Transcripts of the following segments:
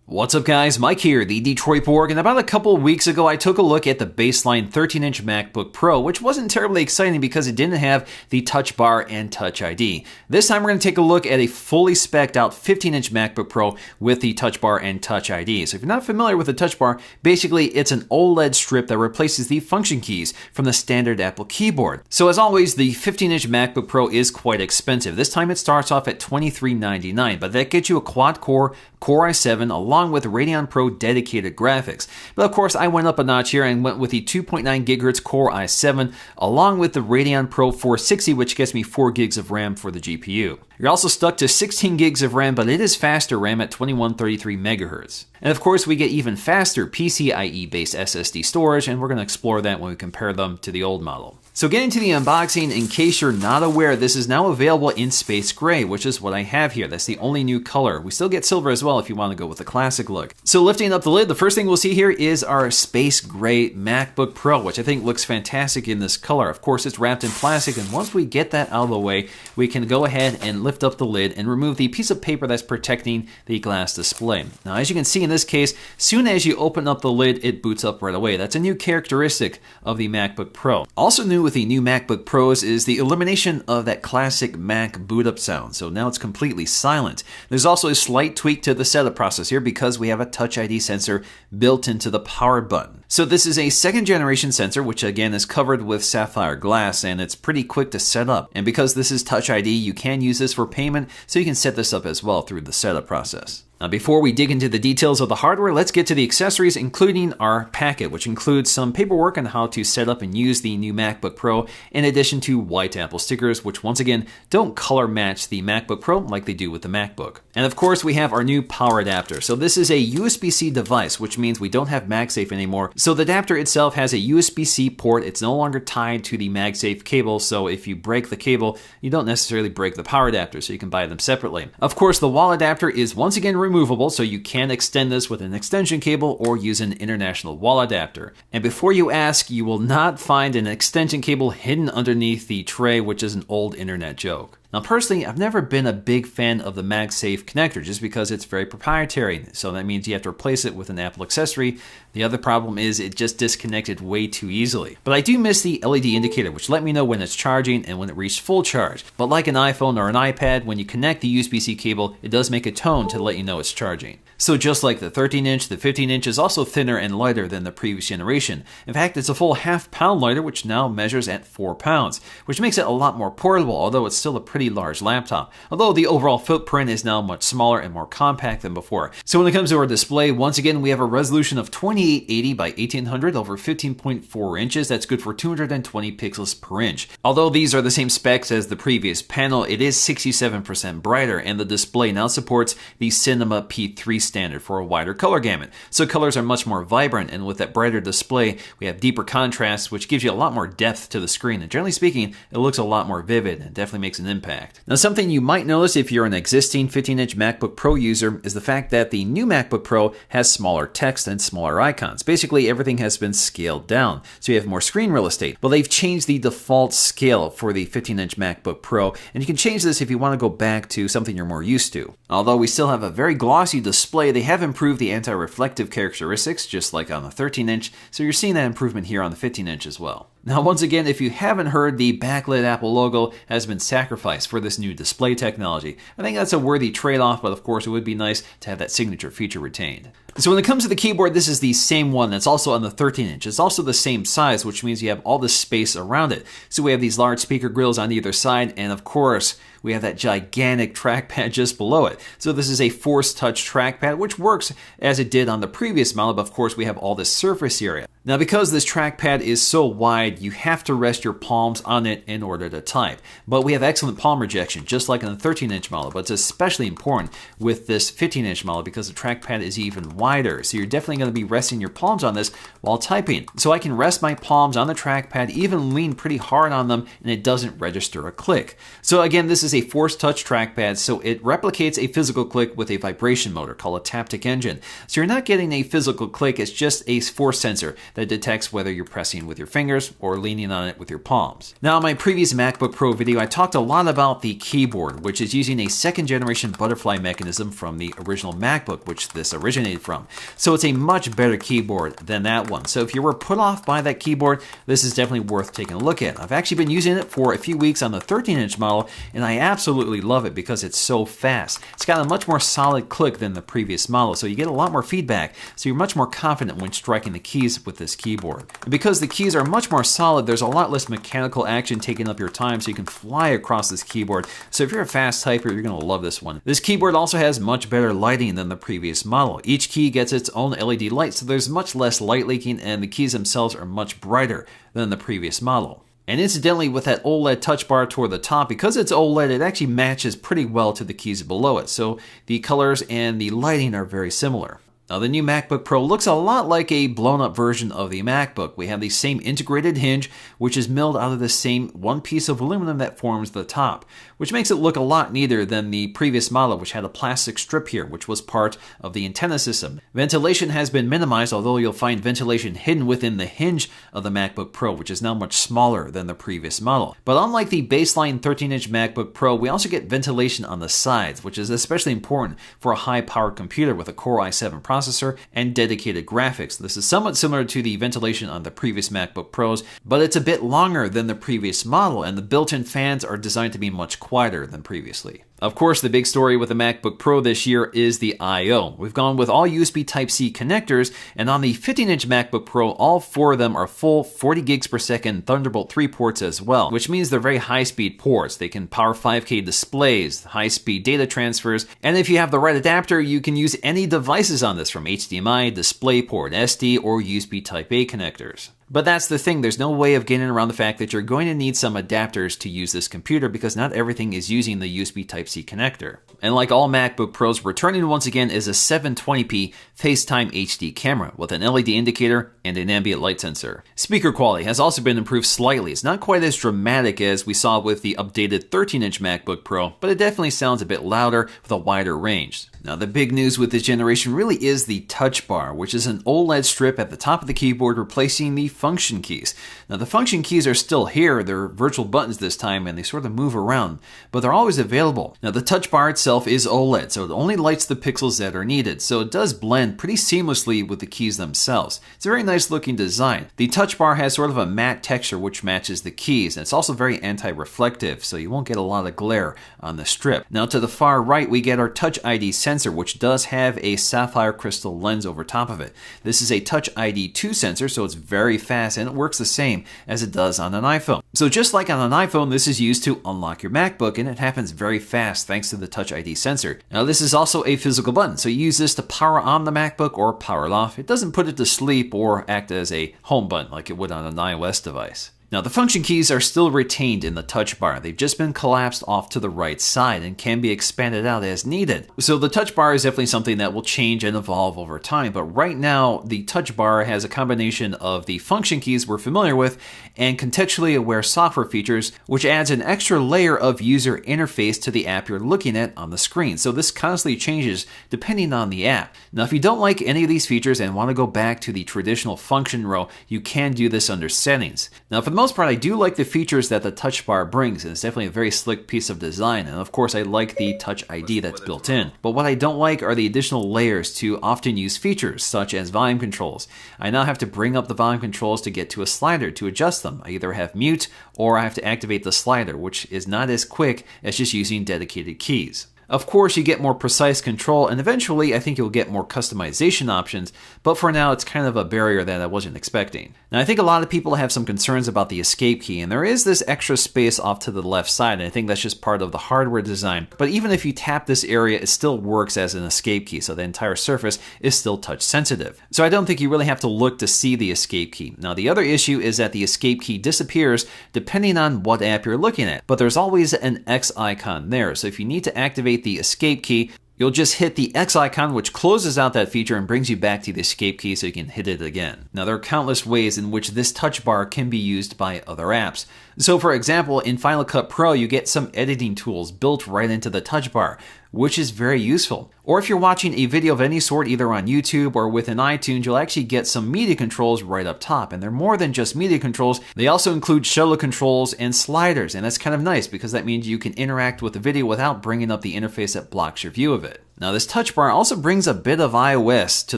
What's up guys, Mike here, the Detroit Borg, and about a couple weeks ago I took a look at the baseline 13-inch MacBook Pro, which wasn't terribly exciting because it didn't have the Touch Bar and Touch ID. This time we're going to take a look at a fully spec'd out 15-inch MacBook Pro with the Touch Bar and Touch ID. So if you're not familiar with the Touch Bar, basically it's an OLED strip that replaces the function keys from the standard Apple keyboard. So as always, the 15-inch MacBook Pro is quite expensive. This time it starts off at $2399, but that gets you a quad-core Core i7 along with Radeon Pro dedicated graphics. But of course I went up a notch here and went with the 2.9 GHz Core i7 along with the Radeon Pro 460, which gets me 4 gigs of RAM for the GPU. You're also stuck to 16 gigs of RAM, but it is faster RAM at 2133 MHz. And of course we get even faster PCIe based SSD storage, and we're going to explore that when we compare them to the old model. So getting to the unboxing, in case you're not aware, this is now available in Space Gray, which is what I have here. That's the only new color. We still get silver as well if you want to go with the classic look. So lifting up the lid, the first thing we'll see here is our Space Gray MacBook Pro, which I think looks fantastic in this color. Of course, it's wrapped in plastic, and once we get that out of the way, we can go ahead and lift up the lid and remove the piece of paper that's protecting the glass display. Now, as you can see in this case, soon as you open up the lid, it boots up right away. That's a new characteristic of the MacBook Pro. Also new with the new MacBook Pros is the elimination of that classic Mac boot up sound. So now it's completely silent. There's also a slight tweak to the setup process here because we have a Touch ID sensor built into the power button. So this is a second generation sensor, which again is covered with sapphire glass, and it's pretty quick to set up. And because this is Touch ID, you can use this for payment, so you can set this up as well through the setup process. Now, before we dig into the details of the hardware, let's get to the accessories, including our packet, which includes some paperwork on how to set up and use the new MacBook Pro, in addition to white Apple stickers, which once again don't color match the MacBook Pro like they do with the MacBook. And of course, we have our new power adapter. So this is a USB-C device, which means we don't have MagSafe anymore. So the adapter itself has a USB-C port. It's no longer tied to the MagSafe cable, so if you break the cable, you don't necessarily break the power adapter, so you can buy them separately. Of course, the wall adapter is once again removable, so you can extend this with an extension cable or use an international wall adapter. And before you ask, you will not find an extension cable hidden underneath the tray, which is an old internet joke. Now personally, I've never been a big fan of the MagSafe connector just because it's very proprietary, so that means you have to replace it with an Apple accessory. The other problem is it just disconnected way too easily. But I do miss the LED indicator, which let me know when it's charging and when it reached full charge. But like an iPhone or an iPad, when you connect the USB-C cable, it does make a tone to let you know it's charging. So just like the 13-inch, the 15-inch is also thinner and lighter than the previous generation. In fact, it's a full half-pound lighter, which now measures at 4 pounds, which makes it a lot more portable, although it's still a pretty large laptop. Although the overall footprint is now much smaller and more compact than before. So when it comes to our display, once again, we have a resolution of 2880 by 1800 over 15.4 inches. That's good for 220 pixels per inch. Although these are the same specs as the previous panel, it is 67% brighter, and the display now supports the Cinema P3 standard for a wider color gamut. So colors are much more vibrant, and with that brighter display, we have deeper contrast, which gives you a lot more depth to the screen. And generally speaking, it looks a lot more vivid and definitely makes an impact. Now, something you might notice if you're an existing 15-inch MacBook Pro user is the fact that the new MacBook Pro has smaller text and smaller icons. Basically, everything has been scaled down, so you have more screen real estate. But they've changed the default scale for the 15-inch MacBook Pro, and you can change this if you want to go back to something you're more used to. Although we still have a very glossy display, they have improved the anti-reflective characteristics, just like on the 13-inch, so you're seeing that improvement here on the 15-inch as well. Now, once again, if you haven't heard, the backlit Apple logo has been sacrificed for this new display technology. I think that's a worthy trade-off, but of course it would be nice to have that signature feature retained. So when it comes to the keyboard, this is the same one that's also on the 13-inch. It's also the same size, which means you have all this space around it. So we have these large speaker grills on either side, and of course, we have that gigantic trackpad just below it. So this is a Force Touch trackpad, which works as it did on the previous model, but of course we have all this surface area. Now, because this trackpad is so wide, you have to rest your palms on it in order to type. But we have excellent palm rejection, just like on the 13-inch model, but it's especially important with this 15-inch model because the trackpad is even wider. So you're definitely going to be resting your palms on this while typing. So I can rest my palms on the trackpad, even lean pretty hard on them, and it doesn't register a click. So again, this is a Force Touch trackpad, so it replicates a physical click with a vibration motor called a Taptic Engine. So you're not getting a physical click, it's just a force sensor that detects whether you're pressing with your fingers or leaning on it with your palms. Now, in my previous MacBook Pro video, I talked a lot about the keyboard, which is using a second generation butterfly mechanism from the original MacBook, which this originated from. So it's a much better keyboard than that one. So if you were put off by that keyboard, this is definitely worth taking a look at. I've actually been using it for a few weeks on the 13-inch model, and I absolutely love it because it's so fast. It's got a much more solid click than the previous model, so you get a lot more feedback, so you're much more confident when striking the keys with this keyboard. And because the keys are much more solid, there's a lot less mechanical action taking up your time, so you can fly across this keyboard. So if you're a fast typer, you're going to love this one. This keyboard also has much better lighting than the previous model. Each key gets its own LED light, so there's much less light leaking, and the keys themselves are much brighter than the previous model. And incidentally, with that OLED touch bar toward the top, because it's OLED, it actually matches pretty well to the keys below it. So the colors and the lighting are very similar. Now, the new MacBook Pro looks a lot like a blown-up version of the MacBook. We have the same integrated hinge, which is milled out of the same one piece of aluminum that forms the top, which makes it look a lot neater than the previous model, which had a plastic strip here, which was part of the antenna system. Ventilation has been minimized, although you'll find ventilation hidden within the hinge of the MacBook Pro, which is now much smaller than the previous model. But unlike the baseline 13-inch MacBook Pro, we also get ventilation on the sides, which is especially important for a high-powered computer with a Core i7 processor and dedicated graphics. This is somewhat similar to the ventilation on the previous MacBook Pros, but it's a bit longer than the previous model, and the built-in fans are designed to be much quieter than previously. Of course, the big story with the MacBook Pro this year is the I/O. We've gone with all USB Type-C connectors, and on the 15-inch MacBook Pro, all 4 of them are full 40 gigs per second Thunderbolt 3 ports as well, which means they're very high-speed ports. They can power 5K displays, high-speed data transfers, and if you have the right adapter, you can use any devices on this, from HDMI, DisplayPort, SD, or USB Type-A connectors. But that's the thing, there's no way of getting around the fact that you're going to need some adapters to use this computer because not everything is using the USB Type-C connector. And like all MacBook Pros, returning once again is a 720p FaceTime HD camera with an LED indicator and an ambient light sensor. Speaker quality has also been improved slightly. It's not quite as dramatic as we saw with the updated 13-inch MacBook Pro, but it definitely sounds a bit louder with a wider range. Now, the big news with this generation really is the touch bar, which is an OLED strip at the top of the keyboard replacing the function keys. Now, the function keys are still here. They're virtual buttons this time, and they sort of move around, but they're always available. Now, the touch bar itself is OLED, so it only lights the pixels that are needed, so it does blend pretty seamlessly with the keys themselves. It's a very nice looking design. The touch bar has sort of a matte texture which matches the keys, and it's also very anti-reflective, so you won't get a lot of glare on the strip. Now, to the far right, we get our Touch ID sensor, which does have a sapphire crystal lens over top of it. This is a Touch ID 2 sensor, so it's very fast and it works the same as it does on an iPhone. So just like on an iPhone, this is used to unlock your MacBook, and it happens very fast thanks to the Touch ID sensor. Now, this is also a physical button, so you use this to power on the MacBook or power it off. It doesn't put it to sleep or act as a home button like it would on an iOS device. Now, the function keys are still retained in the touch bar. They've just been collapsed off to the right side and can be expanded out as needed. So the touch bar is definitely something that will change and evolve over time, but right now the touch bar has a combination of the function keys we're familiar with and contextually aware software features, which adds an extra layer of user interface to the app you're looking at on the screen. So this constantly changes depending on the app. Now, if you don't like any of these features and want to go back to the traditional function row, you can do this under settings. Now, for the most part, I do like the features that the touch bar brings, and it's definitely a very slick piece of design, and of course I like the Touch ID that's built in. But what I don't like are the additional layers to often used features, such as volume controls. I now have to bring up the volume controls to get to a slider to adjust them. I either have mute or I have to activate the slider, which is not as quick as just using dedicated keys. Of course, you get more precise control, and eventually I think you'll get more customization options, but for now it's kind of a barrier that I wasn't expecting. Now, I think a lot of people have some concerns about the escape key, and there is this extra space off to the left side, and I think that's just part of the hardware design. But even if you tap this area, it still works as an escape key, so the entire surface is still touch sensitive. So I don't think you really have to look to see the escape key. Now, the other issue is that the escape key disappears depending on what app you're looking at, but there's always an X icon there, so if you need to activate the escape key, you'll just hit the X icon, which closes out that feature and brings you back to the escape key so you can hit it again. Now, there are countless ways in which this touch bar can be used by other apps. So for example, in Final Cut Pro, you get some editing tools built right into the touch bar, which is very useful. Or if you're watching a video of any sort, either on YouTube or within iTunes, you'll actually get some media controls right up top. And they're more than just media controls. They also include shuttle controls and sliders. And that's kind of nice because that means you can interact with the video without bringing up the interface that blocks your view of it. Now this touch bar also brings a bit of iOS to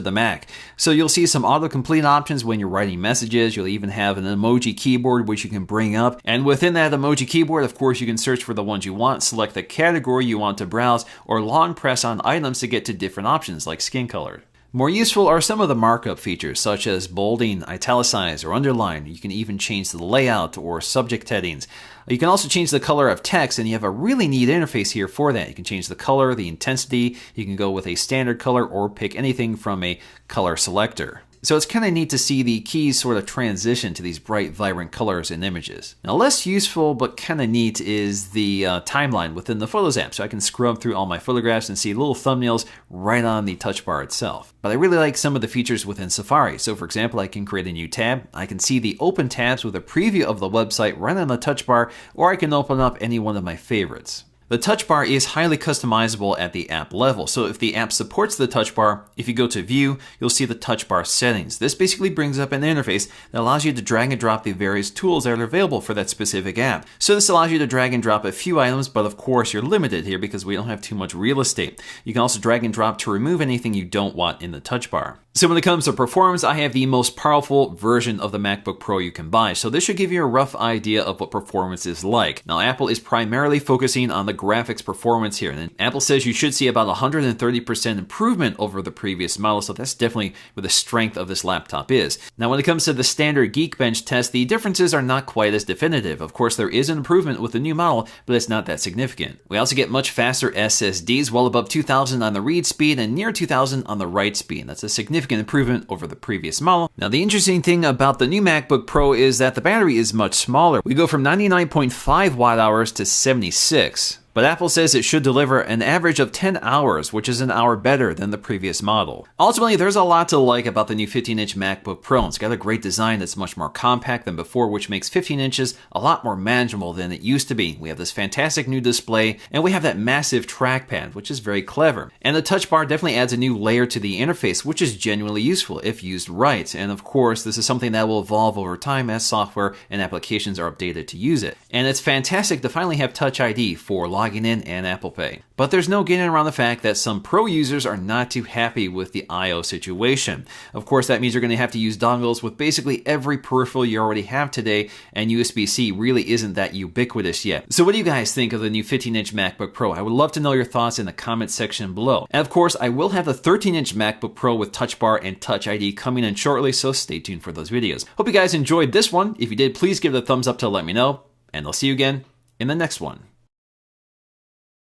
the Mac. So you'll see some autocomplete options when you're writing messages. You'll even have an emoji keyboard which you can bring up. And within that emoji keyboard, of course, you can search for the ones you want, select the category you want to browse, or long press on items to get to different options like skin color. More useful are some of the markup features such as bolding, italicize, or underline. You can even change the layout or subject headings. You can also change the color of text, and you have a really neat interface here for that. You can change the color, the intensity, you can go with a standard color or pick anything from a color selector. So it's kind of neat to see the keys sort of transition to these bright, vibrant colors and images. Now, less useful but kind of neat is the timeline within the Photos app. So I can scrub through all my photographs and see little thumbnails right on the touch bar itself. But I really like some of the features within Safari. So for example, I can create a new tab. I can see the open tabs with a preview of the website right on the touch bar, or I can open up any one of my favorites. The touch bar is highly customizable at the app level. So if the app supports the touch bar, if you go to View, you'll see the touch bar settings. This basically brings up an interface that allows you to drag and drop the various tools that are available for that specific app. So this allows you to drag and drop a few items, but of course you're limited here because we don't have too much real estate. You can also drag and drop to remove anything you don't want in the touch bar. So when it comes to performance, I have the most powerful version of the MacBook Pro you can buy. So this should give you a rough idea of what performance is like. Now, Apple is primarily focusing on the graphics performance here. And Apple says you should see about 130% improvement over the previous model. So that's definitely where the strength of this laptop is. Now, when it comes to the standard Geekbench test, the differences are not quite as definitive. Of course, there is an improvement with the new model, but it's not that significant. We also get much faster SSDs, well above 2000 on the read speed and near 2000 on the write speed. That's a significant improvement over the previous model. Now, the interesting thing about the new MacBook Pro is that the battery is much smaller. We go from 99.5 watt hours to 76. But Apple says it should deliver an average of 10 hours, which is an hour better than the previous model. Ultimately, there's a lot to like about the new 15-inch MacBook Pro. It's got a great design that's much more compact than before, which makes 15 inches a lot more manageable than it used to be. We have this fantastic new display, and we have that massive trackpad, which is very clever. And the touch bar definitely adds a new layer to the interface, which is genuinely useful if used right. And of course, this is something that will evolve over time as software and applications are updated to use it. And it's fantastic to finally have Touch ID for logging in and Apple Pay. But there's no getting around the fact that some Pro users are not too happy with the I/O situation. Of course, that means you're going to have to use dongles with basically every peripheral you already have today, and USB-C really isn't that ubiquitous yet. So what do you guys think of the new 15-inch MacBook Pro? I would love to know your thoughts in the comment section below. And of course, I will have the 13-inch MacBook Pro with Touch Bar and Touch ID coming in shortly, so stay tuned for those videos. Hope you guys enjoyed this one. If you did, please give it a thumbs up to let me know, and I'll see you again in the next one.